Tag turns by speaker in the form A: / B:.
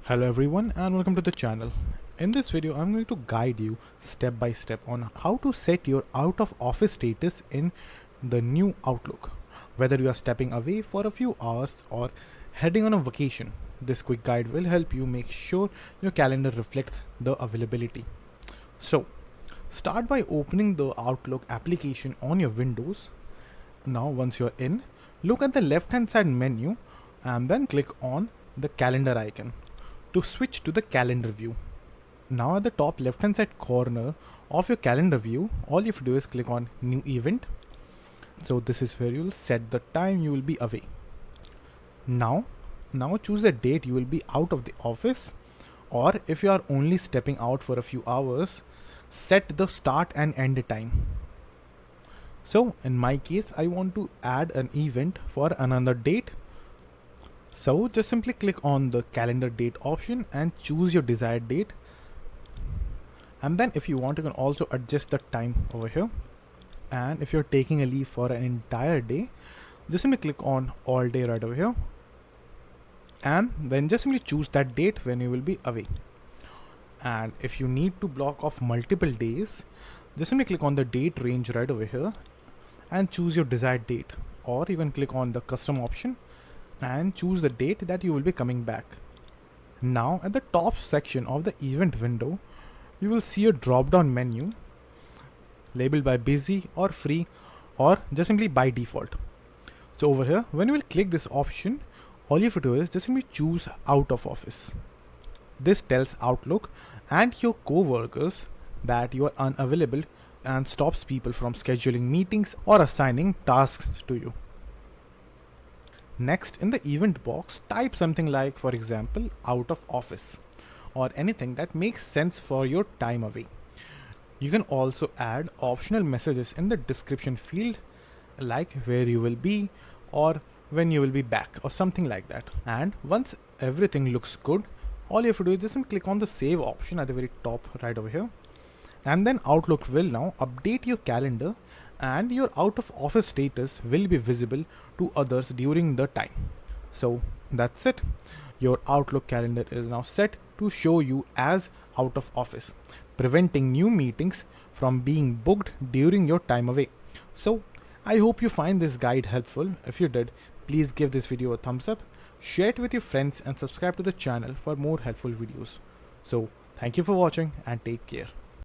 A: Hello everyone and welcome to the channel. In this video I'm going to guide you step by step on how to set your out of office status in the new Outlook. Whether you are stepping away for a few hours or heading on a vacation, this quick guide will help you make sure your calendar reflects the availability. So start by opening the Outlook application on your Windows. Now once you're in, look at the left hand side menu and then click on the calendar icon to switch to the calendar view. Now at the top left hand side corner of your calendar view, all you have to do is click on new event. So this is where you will set the time you will be away. Now choose the date you will be out of the office, or if you are only stepping out for a few hours, set the start and end time. So in my case, I want to add an event for another date. So just simply click on the calendar date option and choose your desired date. And then if you want, you can also adjust the time over here. And if you're taking a leave for an entire day, just simply click on all day right over here. And then just simply choose that date when you will be away. And if you need to block off multiple days, just simply click on the date range right over here and choose your desired date. Or you can click on the custom option and choose the date that you will be coming back. Now at the top section of the event window, you will see a drop down menu labeled by busy or free or just simply by default. So over here, when you will click this option, all you have to do is just simply choose out of office. This tells Outlook and your co-workers that you are unavailable and stops people from scheduling meetings or assigning tasks to you. Next, in the event box, type something like, for example, out of office or anything that makes sense for your time away. You can also add optional messages in the description field, like where you will be or when you will be back or something like that. And once everything looks good, all you have to do is just click on the save option at the very top right over here. And then Outlook will now update your calendar and your out of office status will be visible to others during the time. So that's it. Your Outlook calendar is now set to show you as out of office, preventing new meetings from being booked during your time away. So I hope you find this guide helpful. If you did, please give this video a thumbs up, share it with your friends and subscribe to the channel for more helpful videos. So thank you for watching and take care.